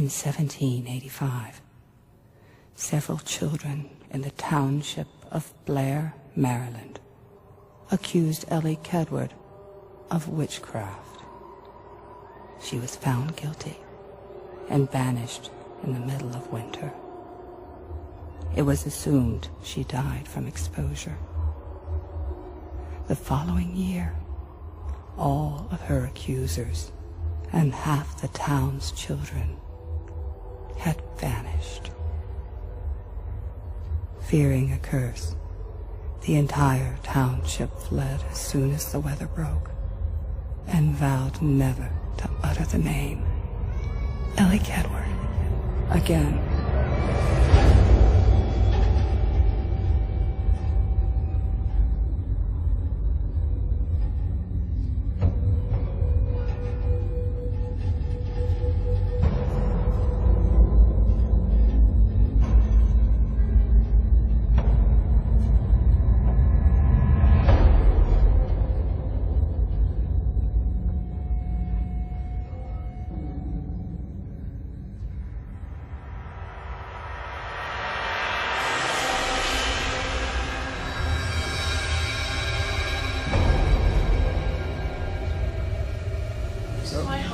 In 1785, several children in the township of Blair, Maryland, accused Ellie Kedward of witchcraft. She was found guilty and banished in the middle of winter. It was assumed she died from exposure. The following year, all of her accusers and half the town's children had vanished. Fearing a curse, the entire township fled as soon as the weather broke and vowed never to utter the name Ellie Kedward again.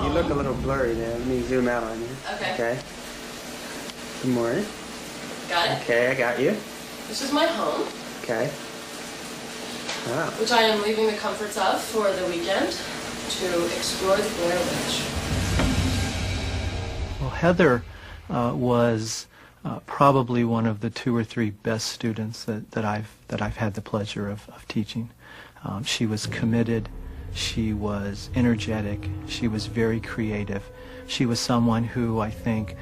You look a little blurry there. Let me zoom out on you. Okay. Good morning. Got it? Okay, I got you. This is my home. Okay. Wow. Which I am leaving the comforts of for the weekend to explore the Blair Witch. Well, Heather was probably one of the 2 or 3 best students that I've had the pleasure of teaching. She was committed. She was energetic. She was very creative. She was someone who I think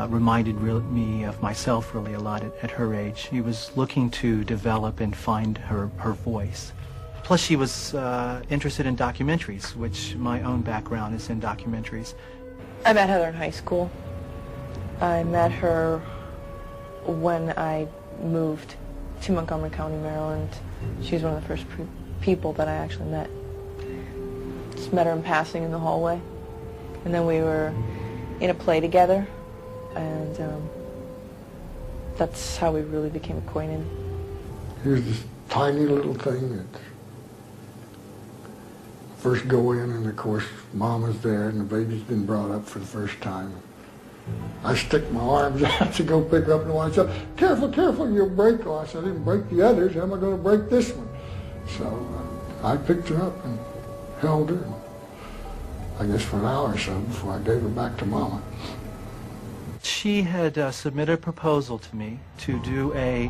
reminded me of myself really a lot at her age. She was looking to develop and find her voice. Plus she was interested in documentaries, which my own background is in documentaries. I met Heather in high school. I met her when I moved to Montgomery County, Maryland. She was one of the first people that I actually met. Just met her in passing in the hallway, and then we were in a play together, and that's how we really became acquainted. Here's this tiny little thing that first go in, and of course Mama's there, and the baby's been brought up for the first time. I stick my arms out to go pick up the one. I said, "Careful, careful, you'll break." Oh, I said, "I didn't break the others. How am I going to break this one?" So I picked her up and held her, I guess, for an hour or so before I gave her back to Mama. She had submitted a proposal to me to do a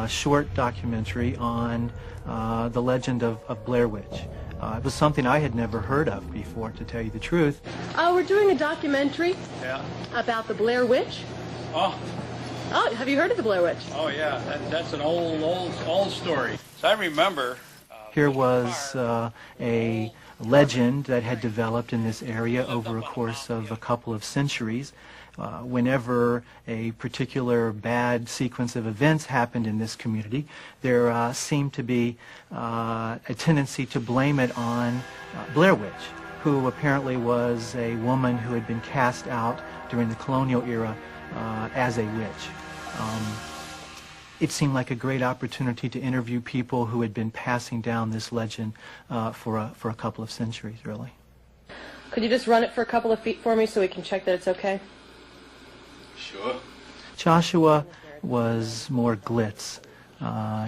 short documentary on the legend of Blair Witch. It was something I had never heard of before, to tell you the truth. We're doing a documentary about the Blair Witch. Oh, have you heard of the Blair Witch? oh yeah, that's an old story. So I remember. Here was a legend that had developed in this area over a course of a couple of centuries. Whenever a particular bad sequence of events happened in this community, there seemed to be a tendency to blame it on Blair Witch, who apparently was a woman who had been cast out during the colonial era as a witch. It seemed like a great opportunity to interview people who had been passing down this legend for a couple of centuries, really. Could you just run it for a couple of feet for me so we can check that it's okay? Sure. Joshua was more glitz.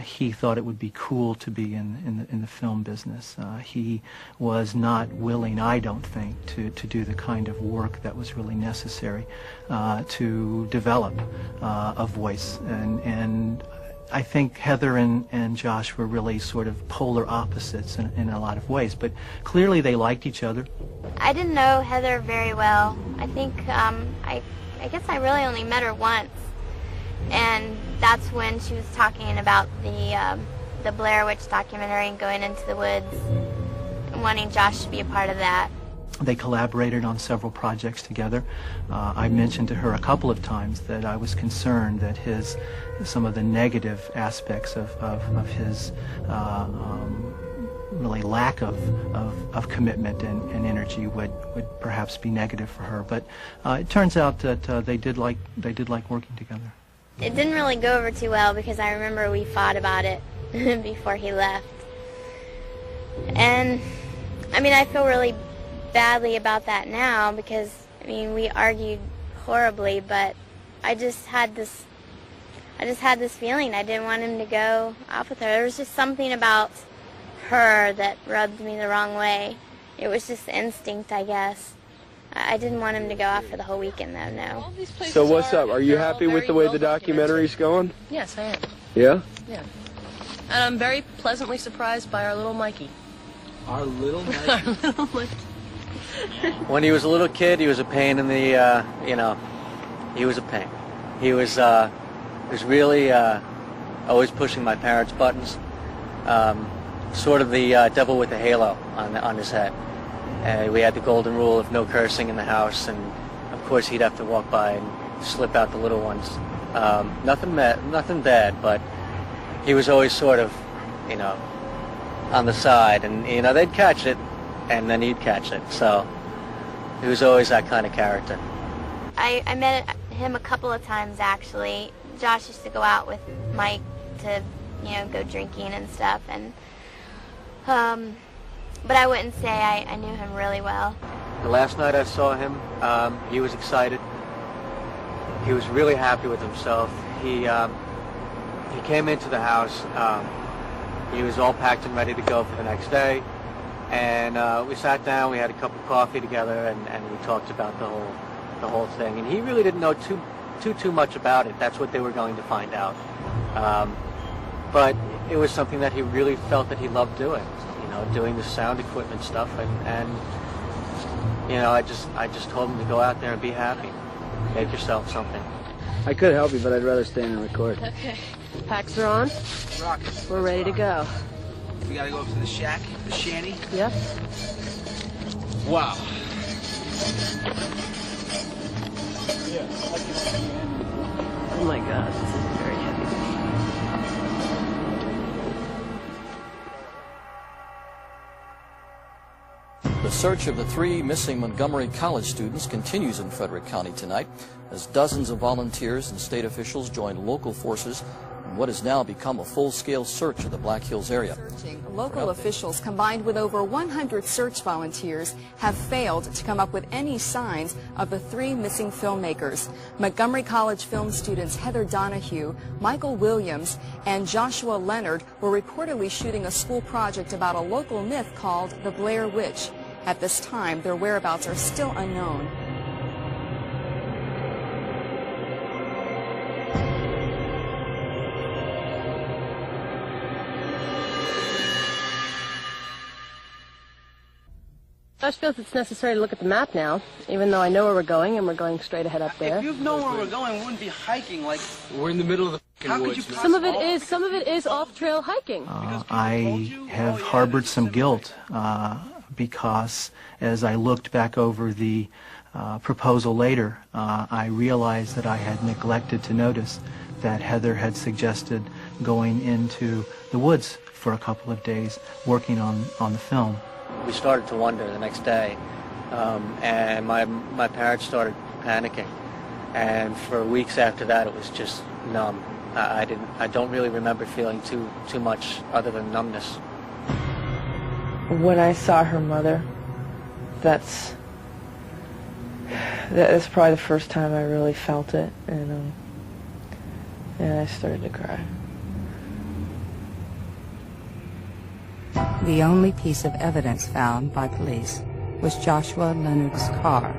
He thought it would be cool to be in the film business. He was not willing, I don't think, to do the kind of work that was really necessary to develop a voice. And I think Heather and Josh were really sort of polar opposites in a lot of ways, but clearly they liked each other. I didn't know Heather very well. I think I guess I really only met her once, and that's when she was talking about the Blair Witch documentary and going into the woods and wanting Josh to be a part of that. They collaborated on several projects together. I mentioned to her a couple of times that I was concerned that some of the negative aspects of his really lack of commitment and energy would perhaps be negative for her. But it turns out that they did like working together. It didn't really go over too well because I remember we fought about it before he left. And I mean, I feel really badly about that now because I mean, we argued horribly, but I just had this feeling I didn't want him to go off with her. There was just something about her that rubbed me the wrong way. It was just instinct, I guess. I didn't want him to go off for the whole weekend, though, no. So what's up? Are you happy with the way the documentary's going? Yes, I am. Yeah? Yeah. And I'm very pleasantly surprised by our little Mikey. Our little Mikey? Our little Mikey. When he was a little kid, he was a pain in the, he was a pain. He was really always pushing my parents' buttons. Sort of the devil with the halo on his head. We had the golden rule of no cursing in the house, and of course he'd have to walk by and slip out the little ones. Nothing bad, but he was always sort of, on the side, and they'd catch it, and then he'd catch it. So he was always that kind of character. I met him a couple of times actually. Josh used to go out with Mike to, go drinking and stuff, and but I wouldn't say I knew him really well. The last night I saw him, he was excited. He was really happy with himself. He came into the house. He was all packed and ready to go for the next day. And we sat down. We had a cup of coffee together, and we talked about the whole thing. And he really didn't know too much about it. That's what they were going to find out. But it was something that he really felt that he loved doing. Doing the sound equipment stuff, and I just told him to go out there and be happy. Make yourself something. I could help you, but I'd rather stand and record. Okay. Packs are on. Rock. We're ready to go. We gotta go up to the shack, the shanty. Yep. Wow. Oh my God, this is very heavy. The search of the 3 missing Montgomery College students continues in Frederick County tonight as dozens of volunteers and state officials join local forces in what has now become a full-scale search of the Black Hills area. Local officials, combined with over 100 search volunteers, have failed to come up with any signs of the 3 missing filmmakers. Montgomery College film students Heather Donahue, Michael Williams, and Joshua Leonard were reportedly shooting a school project about a local myth called the Blair Witch. At this time, their whereabouts are still unknown. Josh feels it's necessary to look at the map now, even though I know where we're going, and we're going straight ahead up there. If you've known where we're going, we wouldn't be hiking like... We're in the middle of the woods. Some of it is off-trail hiking. I have harbored some guilt because as I looked back over the proposal later, I realized that I had neglected to notice that Heather had suggested going into the woods for a couple of days working on the film. We started to wonder the next day, and my parents started panicking, and for weeks after that it was just numb. I don't really remember feeling too much other than numbness. When I saw her mother, that's probably the first time I really felt it, and I started to cry. The only piece of evidence found by police was Joshua Leonard's car,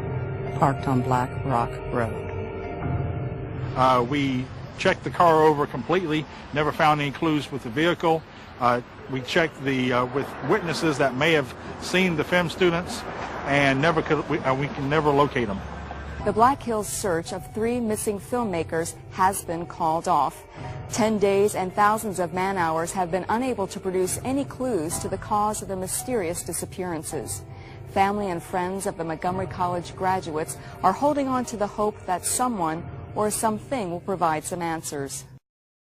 parked on Black Rock Road. We checked the car over completely, never found any clues with the vehicle. We checked with witnesses that may have seen the film students, and we can never locate them. The Black Hills search of 3 missing filmmakers has been called off. 10 days and thousands of man-hours have been unable to produce any clues to the cause of the mysterious disappearances. Family and friends of the Montgomery College graduates are holding on to the hope that someone or something will provide some answers.